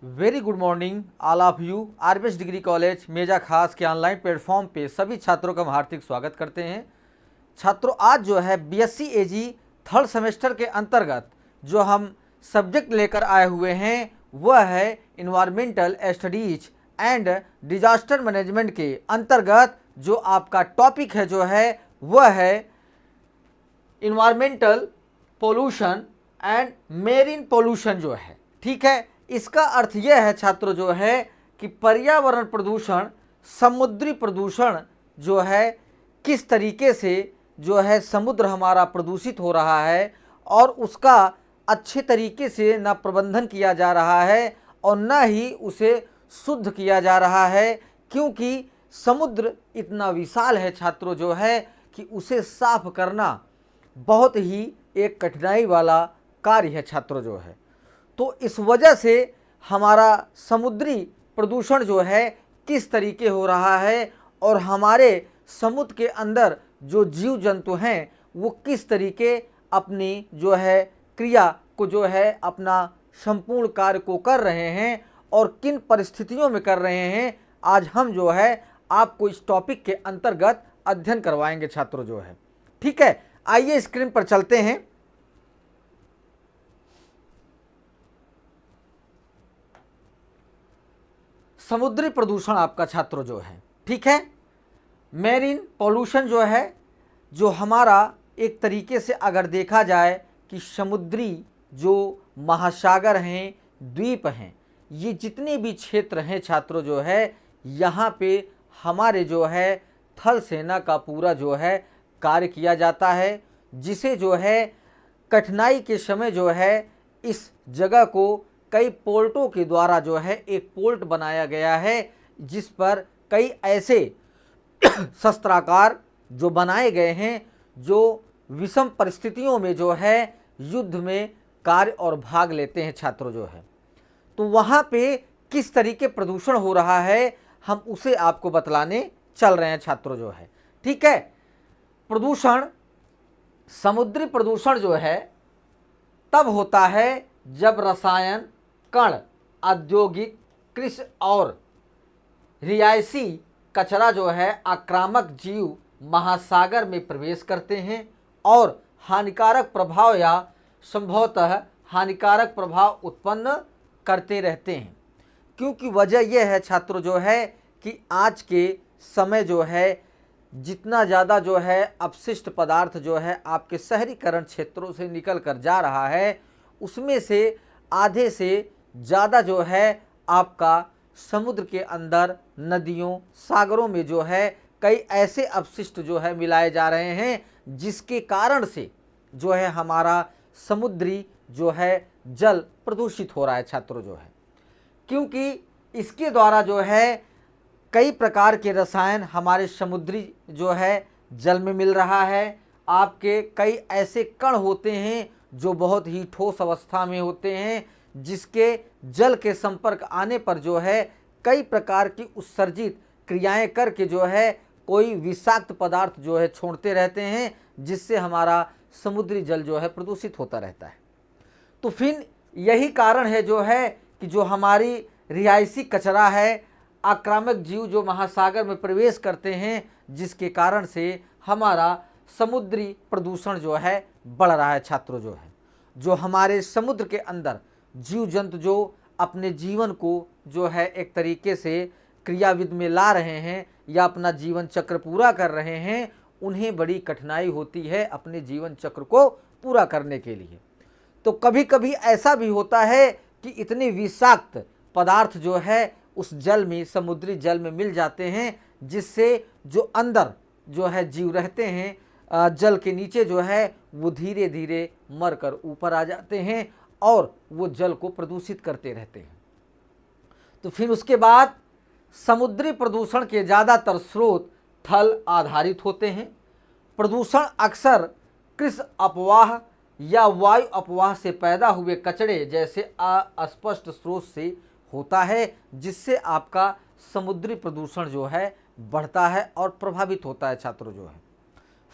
Very good morning all of you. RBS degree college Meja Khas के online platform पे सभी छात्रों का हम हार्दिक स्वागत करते हैं। छात्रों, आज जो है बीएससी एजी थर्ड सेमेस्टर के अंतर्गत जो हम सब्जेक्ट लेकर आए हुए हैं वह है environmental studies and disaster management के अंतर्गत जो आपका टॉपिक है जो है वह है environmental pollution and marine pollution जो है। ठीक है, इसका अर्थ यह है छात्रों जो है कि पर्यावरण प्रदूषण, समुद्री प्रदूषण जो है किस तरीके से जो है समुद्र हमारा प्रदूषित हो रहा है और उसका अच्छे तरीके से न प्रबंधन किया जा रहा है और न ही उसे शुद्ध किया जा रहा है, क्योंकि समुद्र इतना विशाल है छात्रों जो है कि उसे साफ करना बहुत ही एक कठिनाई वाला कार्य है छात्रों जो है। तो इस वजह से हमारा समुद्री प्रदूषण जो है किस तरीके हो रहा है और हमारे समुद्र के अंदर जो जीव जंतु हैं वो किस तरीके अपनी जो है क्रिया को जो है अपना संपूर्ण कार्य को कर रहे हैं और किन परिस्थितियों में कर रहे हैं, आज हम जो है आपको इस टॉपिक के अंतर्गत अध्ययन करवाएंगे छात्रों जो है। ठीक है, आइए स्क्रीन पर चलते हैं। समुद्री प्रदूषण आपका छात्रों जो है, ठीक है, मेरीन पोल्यूशन जो है, जो हमारा एक तरीके से अगर देखा जाए कि समुद्री जो महासागर हैं, द्वीप हैं, ये जितने भी क्षेत्र हैं छात्रों जो है, यहाँ पे हमारे जो है थल सेना का पूरा जो है कार्य किया जाता है, जिसे जो है कठिनाई के समय जो है इस जगह को कई पोर्टों के द्वारा जो है एक पोर्ट बनाया गया है, जिस पर कई ऐसे शस्त्रागार जो बनाए गए हैं जो विषम परिस्थितियों में जो है युद्ध में कार्य और भाग लेते हैं छात्रों जो है। तो वहाँ पे किस तरीके प्रदूषण हो रहा है हम उसे आपको बतलाने चल रहे हैं छात्रों जो है। ठीक है, प्रदूषण, समुद्री प्रदूषण जो है तब होता है जब रसायन, कण, औद्योगिक, कृषि और रिहायशी कचरा जो है आक्रामक जीव महासागर में प्रवेश करते हैं और हानिकारक प्रभाव या संभवतः हानिकारक प्रभाव उत्पन्न करते रहते हैं। क्योंकि वजह यह है छात्रों जो है कि आज के समय जो है जितना ज़्यादा जो है अपशिष्ट पदार्थ जो है आपके शहरीकरण क्षेत्रों से निकल कर जा रहा है, उसमें से आधे से ज़्यादा जो है आपका समुद्र के अंदर, नदियों, सागरों में जो है कई ऐसे अपशिष्ट जो है मिलाए जा रहे हैं, जिसके कारण से जो है हमारा समुद्री जो है जल प्रदूषित हो रहा है छात्रों जो है। क्योंकि इसके द्वारा जो है कई प्रकार के रसायन हमारे समुद्री जो है जल में मिल रहा है। आपके कई ऐसे कण होते हैं जो बहुत ही ठोस अवस्था में होते हैं, जिसके जल के संपर्क आने पर जो है कई प्रकार की उत्सर्जित क्रियाएं करके जो है कोई विषाक्त पदार्थ जो है छोड़ते रहते हैं, जिससे हमारा समुद्री जल जो है प्रदूषित होता रहता है। तो फिर यही कारण है जो है कि जो हमारी रिहायशी कचरा है, आक्रामक जीव जो महासागर में प्रवेश करते हैं, जिसके कारण से हमारा समुद्री प्रदूषण जो है बढ़ रहा है छात्रों जो है। जो हमारे समुद्र के अंदर जीव जंतु जो अपने जीवन को जो है एक तरीके से क्रियाविधि में ला रहे हैं या अपना जीवन चक्र पूरा कर रहे हैं, उन्हें बड़ी कठिनाई होती है अपने जीवन चक्र को पूरा करने के लिए। तो कभी कभी ऐसा भी होता है कि इतने विषाक्त पदार्थ जो है उस जल में, समुद्री जल में मिल जाते हैं, जिससे जो अंदर जो है जीव रहते हैं जल के नीचे जो है वो धीरे धीरे मरकर ऊपर आ जाते हैं और वो जल को प्रदूषित करते रहते हैं। तो फिर उसके बाद समुद्री प्रदूषण के ज़्यादातर स्रोत थल आधारित होते हैं। प्रदूषण अक्सर कृषि अपवाह या वायु अपवाह से पैदा हुए कचरे जैसे अस्पष्ट स्रोत से होता है, जिससे आपका समुद्री प्रदूषण जो है बढ़ता है और प्रभावित होता है छात्रों जो है।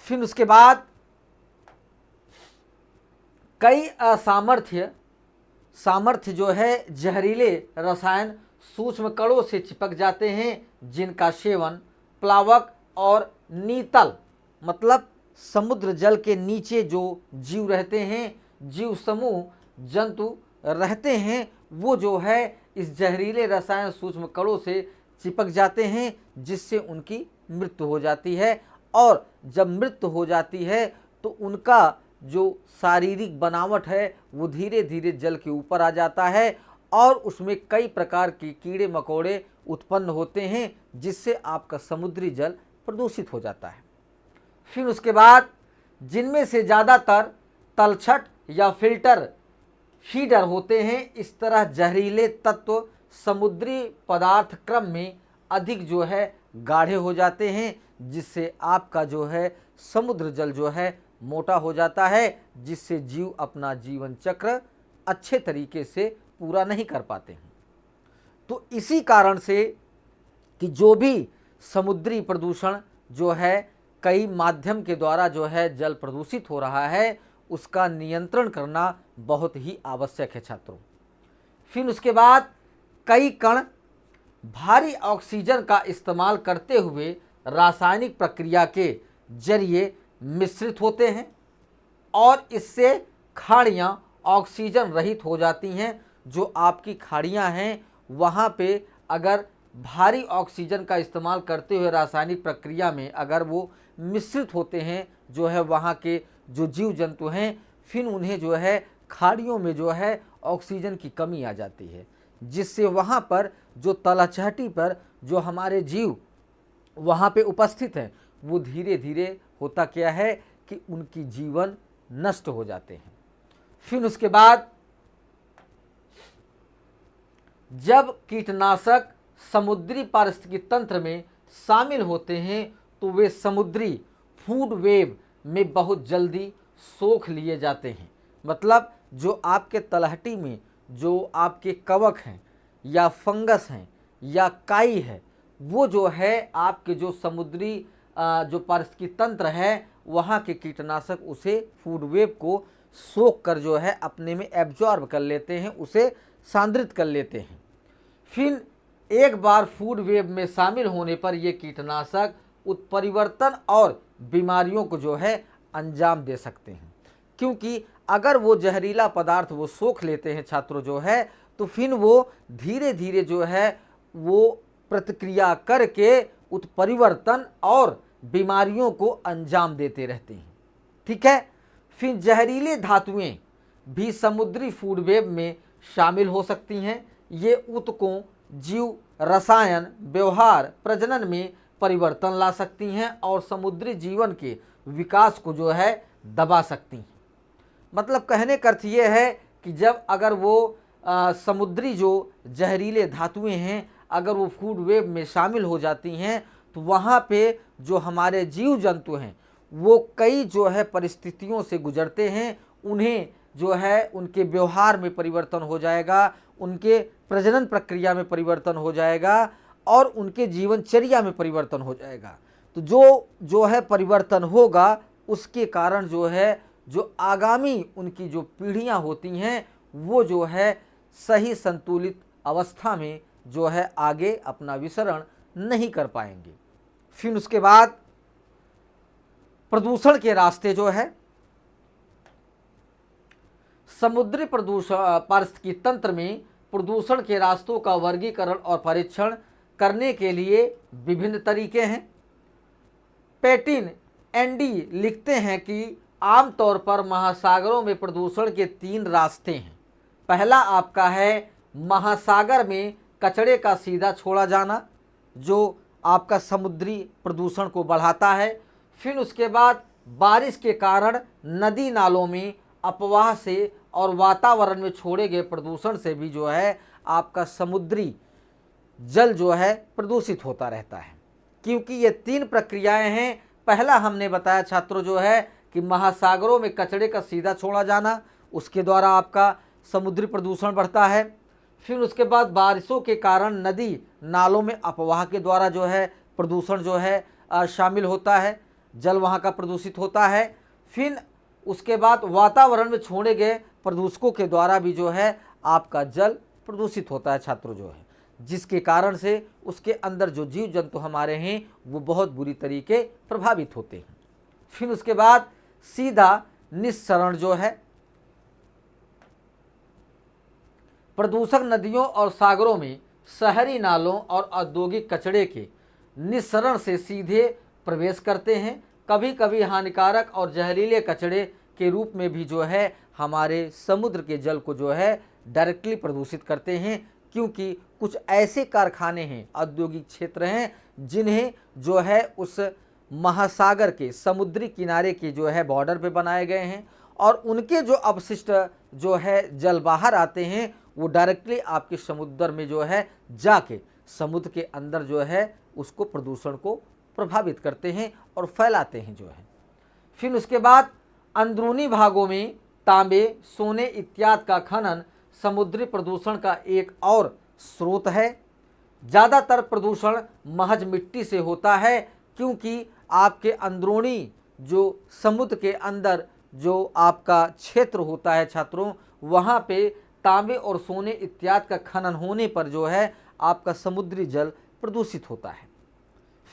फिर उसके बाद कई असामर्थ्य सामर्थ्य जो है जहरीले रसायन सूक्ष्म कणों से चिपक जाते हैं, जिनका सेवन प्लावक और नीतल मतलब समुद्र जल के नीचे जो जीव रहते हैं, जीव समूह जंतु रहते हैं, वो जो है इस जहरीले रसायन सूक्ष्म कणों से चिपक जाते हैं, जिससे उनकी मृत्यु हो जाती है। और जब मृत्यु हो जाती है तो उनका जो शारीरिक बनावट है वो धीरे धीरे जल के ऊपर आ जाता है और उसमें कई प्रकार के कीड़े मकोड़े उत्पन्न होते हैं, जिससे आपका समुद्री जल प्रदूषित हो जाता है। फिर उसके बाद जिनमें से ज़्यादातर तलछट या फिल्टर फीडर होते हैं, इस तरह जहरीले तत्व समुद्री पदार्थ क्रम में अधिक जो है गाढ़े हो जाते हैं, जिससे आपका जो है समुद्र जल जो है मोटा हो जाता है, जिससे जीव अपना जीवन चक्र अच्छे तरीके से पूरा नहीं कर पाते हैं। तो इसी कारण से कि जो भी समुद्री प्रदूषण जो है कई माध्यम के द्वारा जो है जल प्रदूषित हो रहा है, उसका नियंत्रण करना बहुत ही आवश्यक है छात्रों। फिर उसके बाद कई कण भारी ऑक्सीजन का इस्तेमाल करते हुए रासायनिक प्रक्रिया के जरिए मिश्रित होते हैं और इससे खाड़ियाँ ऑक्सीजन रहित हो जाती हैं। जो आपकी खाड़ियाँ हैं वहाँ पे अगर भारी ऑक्सीजन का इस्तेमाल करते हुए रासायनिक प्रक्रिया में अगर वो मिश्रित होते हैं, जो है वहाँ के जो जीव जंतु हैं, फिर उन्हें जो है खाड़ियों में जो है ऑक्सीजन की कमी आ जाती है, जिससे वहाँ पर जो तलछटी पर जो हमारे जीव वहाँ पे उपस्थित हैं वो धीरे धीरे होता क्या है कि उनकी जीवन नष्ट हो जाते हैं। फिर उसके बाद जब कीटनाशक समुद्री पारिस्थितिकी तंत्र में शामिल होते हैं तो वे समुद्री फूड वेब में बहुत जल्दी सोख लिए जाते हैं। मतलब जो आपके तलहटी में जो आपके कवक हैं या फंगस हैं या काई है, वो जो है आपके जो समुद्री जो पारिस्थितिकी तंत्र है वहाँ के कीटनाशक उसे फूड वेब को सोख कर जो है अपने में एब्जॉर्ब कर लेते हैं, उसे सांद्रित कर लेते हैं। फिर एक बार फूड वेब में शामिल होने पर ये कीटनाशक उत्परिवर्तन और बीमारियों को जो है अंजाम दे सकते हैं, क्योंकि अगर वो जहरीला पदार्थ वो सोख लेते हैं छात्रों जो है, तो फिर वो धीरे धीरे जो है वो प्रतिक्रिया करके उत्परिवर्तन और बीमारियों को अंजाम देते रहते हैं। ठीक है। फिर जहरीले धातुएं भी समुद्री फूड वेब में शामिल हो सकती हैं। ये ऊतकों, जीव रसायन व्यवहार प्रजनन में परिवर्तन ला सकती हैं और समुद्री जीवन के विकास को जो है दबा सकती हैं। मतलब कहने का अर्थ ये है कि जब अगर वो समुद्री जो जहरीले धातुएं हैं अगर वो फूड वेब में शामिल हो जाती हैं तो वहाँ पे जो हमारे जीव जंतु हैं वो कई जो है परिस्थितियों से गुजरते हैं। उन्हें जो है उनके व्यवहार में परिवर्तन हो जाएगा, उनके प्रजनन प्रक्रिया में परिवर्तन हो जाएगा और उनके जीवनचर्या में परिवर्तन हो जाएगा। तो जो है परिवर्तन होगा उसके कारण जो है जो आगामी उनकी जो पीढ़ियां होती हैं वो जो है सही संतुलित अवस्था में जो है आगे अपना विचरण नहीं कर पाएंगे। फिर उसके बाद प्रदूषण के रास्ते जो है समुद्री प्रदूषण पारिस्थितिकी तंत्र में प्रदूषण के रास्तों का वर्गीकरण और परीक्षण करने के लिए विभिन्न तरीके हैं। पेटिन एनडी लिखते हैं कि आमतौर पर महासागरों में प्रदूषण के 3 रास्ते हैं। पहला आपका है महासागर में कचरे का सीधा छोड़ा जाना, जो आपका समुद्री प्रदूषण को बढ़ाता है। फिर उसके बाद बारिश के कारण नदी नालों में अपवाह से और वातावरण में छोड़े गए प्रदूषण से भी जो है आपका समुद्री जल जो है प्रदूषित होता रहता है। क्योंकि ये 3 प्रक्रियाएं हैं। पहला हमने बताया छात्रों जो है कि महासागरों में कचरे का सीधा छोड़ा जाना, उसके द्वारा आपका समुद्री प्रदूषण बढ़ता है। फिर उसके बाद बारिशों के कारण नदी नालों में अपवाह के द्वारा जो है प्रदूषण जो है शामिल होता है, जल वहाँ का प्रदूषित होता है। फिर उसके बाद वातावरण में छोड़े गए प्रदूषकों के द्वारा भी जो है आपका जल प्रदूषित होता है छात्रों जो है, जिसके कारण से उसके अंदर जो जीव जंतु हमारे हैं वो बहुत बुरी तरीके प्रभावित होते हैं। फिर उसके बाद सीधा निस्सरण जो है, प्रदूषक नदियों और सागरों में शहरी नालों और औद्योगिक कचरे के निस्सरण से सीधे प्रवेश करते हैं। कभी कभी हानिकारक और जहरीले कचरे के रूप में भी जो है हमारे समुद्र के जल को जो है डायरेक्टली प्रदूषित करते हैं, क्योंकि कुछ ऐसे कारखाने हैं, औद्योगिक क्षेत्र हैं, जिन्हें जो है उस महासागर के समुद्री किनारे के जो है बॉर्डर पे बनाए गए हैं, और उनके जो अपशिष्ट जो है जल बाहर आते हैं वो डायरेक्टली आपके समुद्र में जो है जाके समुद्र के अंदर जो है उसको प्रदूषण को प्रभावित करते हैं और फैलाते हैं जो है। फिर उसके बाद अंदरूनी भागों में तांबे, सोने इत्यादि का खनन समुद्री प्रदूषण का एक और स्रोत है। ज़्यादातर प्रदूषण महज मिट्टी से होता है, क्योंकि आपके अंदरूनी जो समुद्र के अंदर जो आपका क्षेत्र होता है छात्रों, वहाँ पे तांबे और सोने इत्यादि का खनन होने पर जो है आपका समुद्री जल प्रदूषित होता है।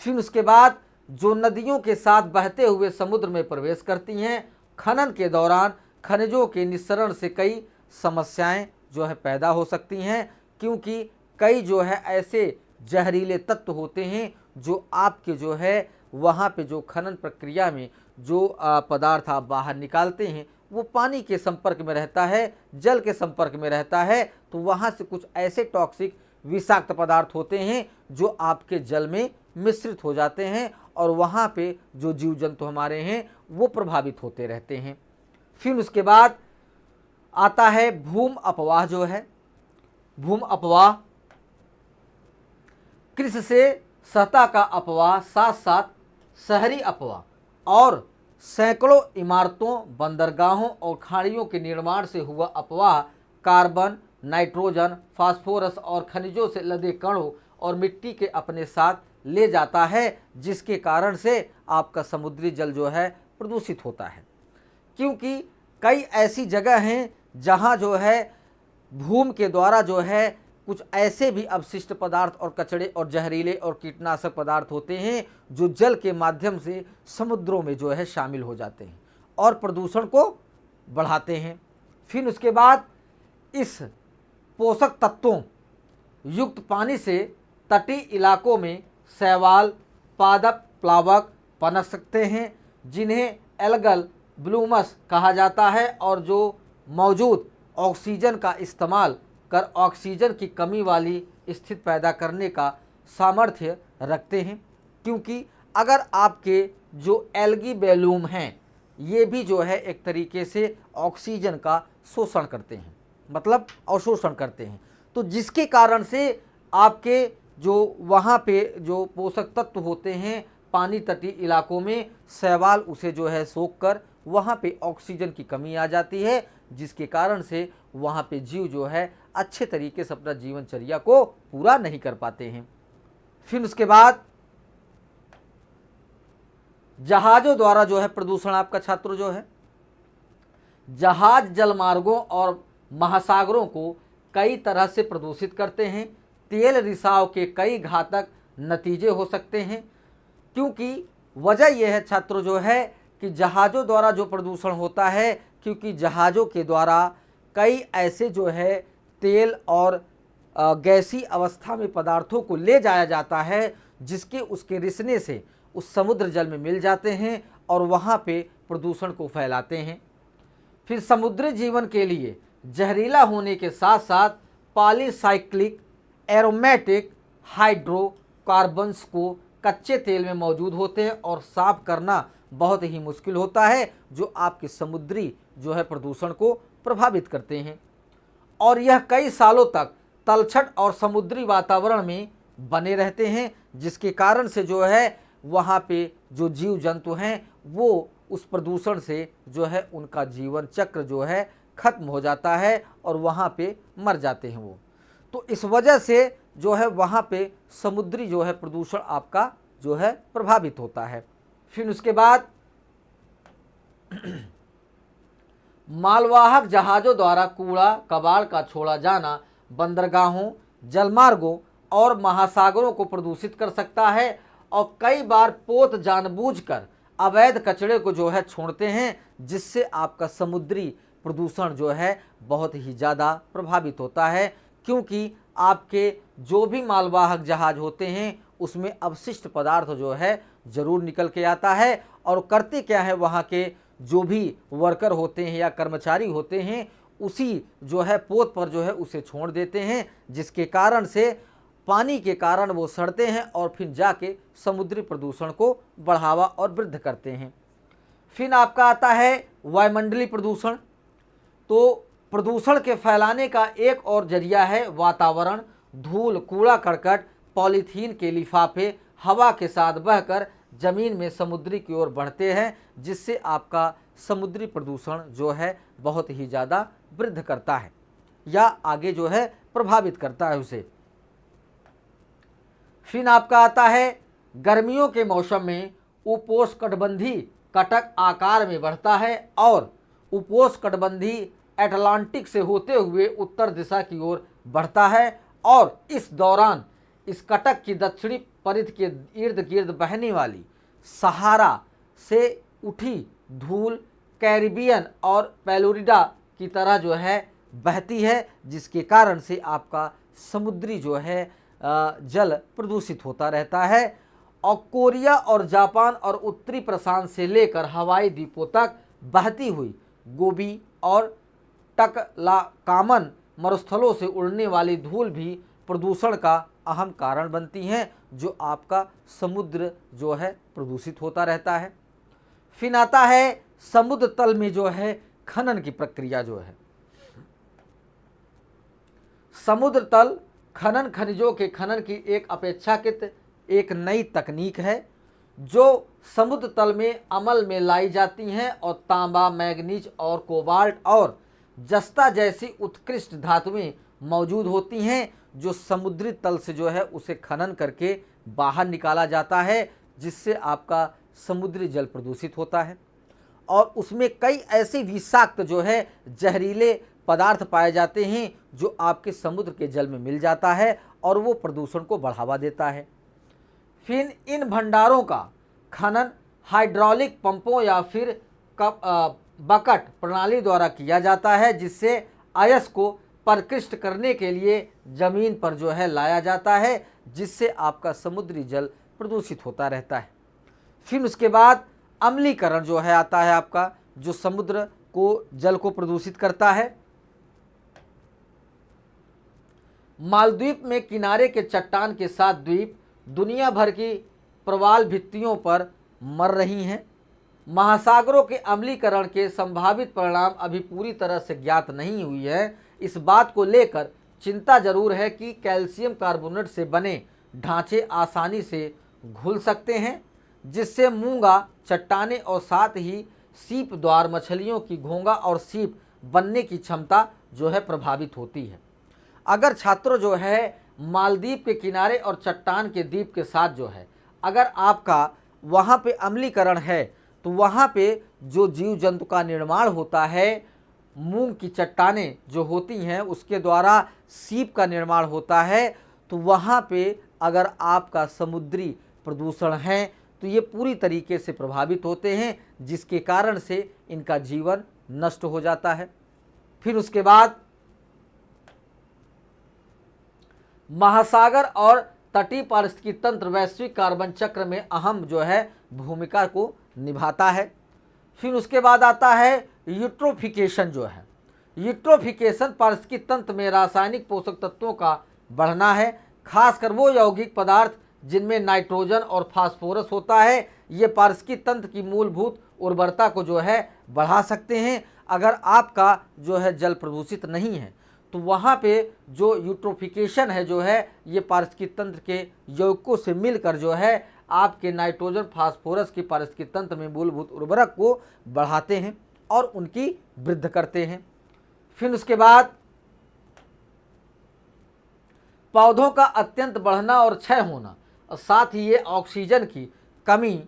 फिर उसके बाद जो नदियों के साथ बहते हुए समुद्र में प्रवेश करती हैं, खनन के दौरान खनिजों के निस्सरण से कई समस्याएं जो है पैदा हो सकती हैं, क्योंकि कई जो है ऐसे जहरीले तत्व होते हैं जो आपके जो है वहाँ पे जो खनन प्रक्रिया में जो पदार्थ आप बाहर निकालते हैं वो पानी के संपर्क में रहता है, जल के संपर्क में रहता है, तो वहाँ से कुछ ऐसे टॉक्सिक विषाक्त पदार्थ होते हैं जो आपके जल में मिश्रित हो जाते हैं, और वहाँ पे जो जीव जंतु हमारे हैं वो प्रभावित होते रहते हैं। फिर उसके बाद आता है भूम अपवाह जो है। भूम अपवाह कृषि से सतह का अपवाह, साथ साथ शहरी अपवाह और सैकड़ों इमारतों, बंदरगाहों और खाड़ियों के निर्माण से हुआ अपवाह कार्बन, नाइट्रोजन, फास्फोरस और खनिजों से लदे कणों और मिट्टी के अपने साथ ले जाता है, जिसके कारण से आपका समुद्री जल जो है प्रदूषित होता है। क्योंकि कई ऐसी जगह हैं जहां जो है भूमि के द्वारा जो है कुछ ऐसे भी अपशिष्ट पदार्थ और कचड़े और जहरीले और कीटनाशक पदार्थ होते हैं जो जल के माध्यम से समुद्रों में जो है शामिल हो जाते हैं और प्रदूषण को बढ़ाते हैं। फिर उसके बाद इस पोषक तत्वों युक्त पानी से तटीय इलाकों में शैवाल, पादप, प्लावक पनप सकते हैं, जिन्हें एल्गल ब्लूमस कहा जाता है, और जो मौजूद ऑक्सीजन का इस्तेमाल कर ऑक्सीजन की कमी वाली स्थिति पैदा करने का सामर्थ्य रखते हैं। क्योंकि अगर आपके जो एल्गी बैलूम हैं ये भी जो है एक तरीके से ऑक्सीजन का शोषण करते हैं, मतलब अवशोषण करते हैं, तो जिसके कारण से आपके जो वहाँ पे जो पोषक तत्व होते हैं पानी तटीय इलाकों में, शैवाल उसे जो है सोख कर वहाँ पे ऑक्सीजन की कमी आ जाती है, जिसके कारण से वहाँ पे जीव जो है अच्छे तरीके से अपना जीवनचर्या को पूरा नहीं कर पाते हैं। फिर उसके बाद जहाज़ों द्वारा जो है प्रदूषण आपका छात्रों जो है, जहाज जलमार्गों और महासागरों को कई तरह से प्रदूषित करते हैं। तेल रिसाव के कई घातक नतीजे हो सकते हैं, क्योंकि वजह यह है छात्रों जो है कि जहाज़ों द्वारा जो प्रदूषण होता है, क्योंकि जहाज़ों के द्वारा कई ऐसे जो है तेल और गैसी अवस्था में पदार्थों को ले जाया जाता है, जिसके उसके रिसने से उस समुद्र जल में मिल जाते हैं और वहाँ पे प्रदूषण को फैलाते हैं। फिर समुद्री जीवन के लिए जहरीला होने के साथ साथ पॉलीसाइक्लिक एरोमेटिक हाइड्रोकार्बन्स को कच्चे तेल में मौजूद होते हैं और साफ करना बहुत ही मुश्किल होता है, जो आपके समुद्री जो है प्रदूषण को प्रभावित करते हैं, और यह कई सालों तक तलछट और समुद्री वातावरण में बने रहते हैं, जिसके कारण से जो है वहाँ पे जो जीव जंतु हैं वो उस प्रदूषण से जो है उनका जीवन चक्र जो है खत्म हो जाता है और वहाँ पे मर जाते हैं वो। तो इस वजह से जो है वहाँ पे समुद्री जो है प्रदूषण आपका जो है प्रभावित होता है। फिर उसके बाद मालवाहक जहाज़ों द्वारा कूड़ा कबाड़ का छोड़ा जाना बंदरगाहों, जलमार्गों और महासागरों को प्रदूषित कर सकता है और कई बार पोत जानबूझकर अवैध कचरे को जो है छोड़ते हैं, जिससे आपका समुद्री प्रदूषण जो है बहुत ही ज़्यादा प्रभावित होता है, क्योंकि आपके जो भी मालवाहक जहाज़ होते हैं उसमें अवशिष्ट पदार्थ जो है ज़रूर निकल के आता है। और करते क्या है, वहाँ के जो भी वर्कर होते हैं या कर्मचारी होते हैं उसी जो है पोत पर जो है उसे छोड़ देते हैं, जिसके कारण से पानी के कारण वो सड़ते हैं और फिर जाके समुद्री प्रदूषण को बढ़ावा और वृद्धि करते हैं। फिर आपका आता है वायुमंडलीय प्रदूषण। तो प्रदूषण के फैलाने का एक और जरिया है वातावरण। धूल, कूड़ा करकट, पॉलीथीन के लिफाफे हवा के साथ बहकर जमीन में समुद्री की ओर बढ़ते हैं, जिससे आपका समुद्री प्रदूषण जो है बहुत ही ज़्यादा वृद्धि करता है या आगे जो है प्रभावित करता है उसे। फिर आपका आता है गर्मियों के मौसम में उपोष्णकटिबंधीय कटक आकार में बढ़ता है और उपोष्णकटिबंधीय अटलांटिक से होते हुए उत्तर दिशा की ओर बढ़ता है और इस दौरान इस कटक की दक्षिणी परिधि के इर्द गिर्द बहने वाली सहारा से उठी धूल कैरिबियन और फ्लोरिडा की तरह जो है बहती है, जिसके कारण से आपका समुद्री जो है जल प्रदूषित होता रहता है। और कोरिया और जापान और उत्तरी प्रशांत से लेकर हवाई द्वीपों तक बहती हुई गोबी और टकलाकामन मरुस्थलों से उड़ने वाली धूल भी प्रदूषण का अहम कारण बनती हैं, जो आपका समुद्र जो है प्रदूषित होता रहता है। फिर आता है समुद्र तल में जो है खनन की प्रक्रिया जो है। समुद्र तल खनन खनिजों के खनन की एक अपेक्षाकृत एक नई तकनीक है जो समुद्र तल में अमल में लाई जाती हैं और तांबा, मैग्नीज और कोबाल्ट और जस्ता जैसी उत्कृष्ट धातुएं मौजूद होती हैं, जो समुद्री तल से जो है उसे खनन करके बाहर निकाला जाता है, जिससे आपका समुद्री जल प्रदूषित होता है। और उसमें कई ऐसे विषाक्त जो है जहरीले पदार्थ पाए जाते हैं जो आपके समुद्र के जल में मिल जाता है और वो प्रदूषण को बढ़ावा देता है। फिर इन भंडारों का खनन हाइड्रोलिक पंपों या फिर बकेट प्रणाली द्वारा किया जाता है, जिससे अयस्क को परिष्कृत करने के लिए जमीन पर जो है लाया जाता है, जिससे आपका समुद्री जल प्रदूषित होता रहता है। फिर उसके बाद अम्लीकरण जो है आता है आपका, जो समुद्र को जल को प्रदूषित करता है। मालदीव में किनारे के चट्टान के साथ द्वीप दुनिया भर की प्रवाल भित्तियों पर मर रही हैं। महासागरों के अम्लीकरण के संभावित परिणाम अभी पूरी तरह से ज्ञात नहीं हुई है। इस बात को लेकर चिंता जरूर है कि कैल्शियम कार्बोनेट से बने ढांचे आसानी से घुल सकते हैं, जिससे मूंगा, चट्टानें और साथ ही सीप द्वार मछलियों की घोंगा और सीप बनने की क्षमता जो है प्रभावित होती है। अगर छात्रों जो है मालदीव के किनारे और चट्टान के द्वीप के साथ जो है अगर आपका वहाँ पे अम्लीकरण है, तो वहाँ पे जो जीव जंतु का निर्माण होता है, मूंग की चट्टानें जो होती हैं उसके द्वारा सीप का निर्माण होता है, तो वहाँ पे अगर आपका समुद्री प्रदूषण है तो ये पूरी तरीके से प्रभावित होते हैं, जिसके कारण से इनका जीवन नष्ट हो जाता है। फिर उसके बाद महासागर और तटीय पारिस्थितिकी तंत्र वैश्विक कार्बन चक्र में अहम जो है भूमिका को निभाता है। फिर उसके बाद आता है यूट्रोफिकेशन जो है। यूट्रोफिकेशन पारिस्थितिकी तंत्र में रासायनिक पोषक तत्वों का बढ़ना है, खासकर वो यौगिक पदार्थ जिनमें नाइट्रोजन और फास्फोरस होता है। ये पारिस्थितिकी तंत्र की मूलभूत उर्वरता को जो है बढ़ा सकते हैं। अगर आपका जो है जल प्रदूषित नहीं है तो वहाँ पे जो यूट्रोफिकेशन है जो है ये पारिस्थितिकी तंत्र के यौगिकों से मिलकर जो है आपके नाइट्रोजन फास्फोरस की पारिस्थितिकी तंत्र में मूलभूत उर्वरक को बढ़ाते हैं और उनकी वृद्धि करते हैं। फिर उसके बाद पौधों का अत्यंत बढ़ना और क्षय होना और साथ ही ये ऑक्सीजन की कमी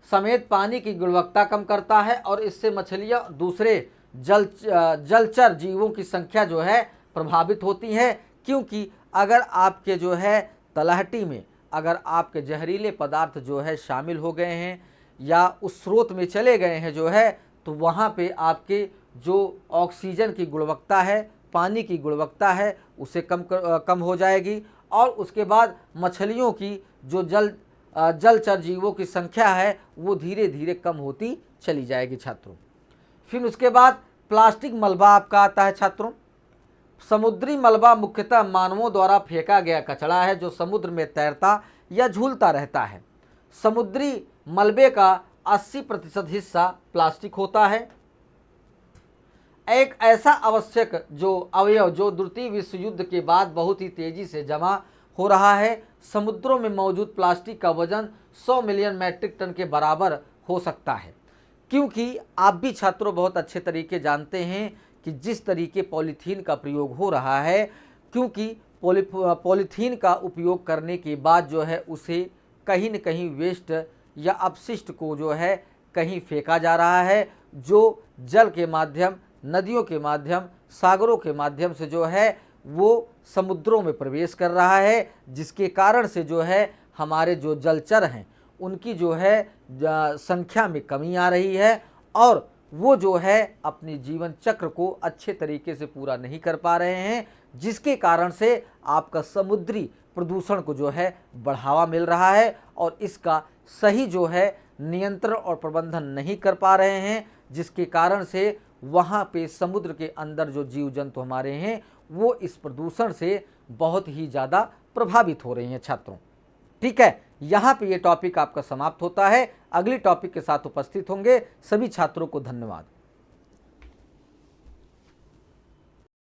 समेत पानी की गुणवत्ता कम करता है और इससे मछलियाँ दूसरे जलचर जीवों की संख्या जो है प्रभावित होती है, क्योंकि अगर आपके जो है तलहटी में अगर आपके जहरीले पदार्थ जो है शामिल हो गए हैं या उस स्रोत में चले गए हैं जो है, तो वहाँ पे आपके जो ऑक्सीजन की गुणवत्ता है, पानी की गुणवत्ता है, उसे कम हो जाएगी। और उसके बाद मछलियों की जो जलचर जीवों की संख्या है वो धीरे धीरे कम होती चली जाएगी छात्रों। फिर उसके बाद प्लास्टिक मलबा आपका आता है छात्रों। समुद्री मलबा मुख्यतः मानवों द्वारा फेंका गया कचरा है जो समुद्र में तैरता या झूलता रहता है। समुद्री मलबे का 80% हिस्सा प्लास्टिक होता है। एक ऐसा आवश्यक जो अवयव जो द्वितीय विश्व युद्ध के बाद बहुत ही तेजी से जमा हो रहा है। समुद्रों में मौजूद प्लास्टिक का वजन 100 मिलियन मैट्रिक टन के बराबर हो सकता है। क्योंकि आप भी छात्रों बहुत अच्छे तरीके जानते हैं कि जिस तरीके पॉलीथीन का प्रयोग हो रहा है, क्योंकि पॉलीथीन का उपयोग करने के बाद जो है उसे कहीं न कहीं वेस्ट या अपशिष्ट को जो है कहीं फेंका जा रहा है, जो जल के माध्यम, नदियों के माध्यम, सागरों के माध्यम से जो है वो समुद्रों में प्रवेश कर रहा है, जिसके कारण से जो है हमारे जो जलचर हैं उनकी जो है संख्या में कमी आ रही है और वो जो है अपने जीवन चक्र को अच्छे तरीके से पूरा नहीं कर पा रहे हैं, जिसके कारण से आपका समुद्री प्रदूषण को जो है बढ़ावा मिल रहा है और इसका सही जो है नियंत्रण और प्रबंधन नहीं कर पा रहे हैं, जिसके कारण से वहाँ पे समुद्र के अंदर जो जीव जंतु हमारे हैं वो इस प्रदूषण से बहुत ही ज़्यादा प्रभावित हो रही हैं छात्रों। ठीक है, यहाँ पे ये टॉपिक आपका समाप्त होता है। अगली टॉपिक के साथ उपस्थित होंगे। सभी छात्रों को धन्यवाद।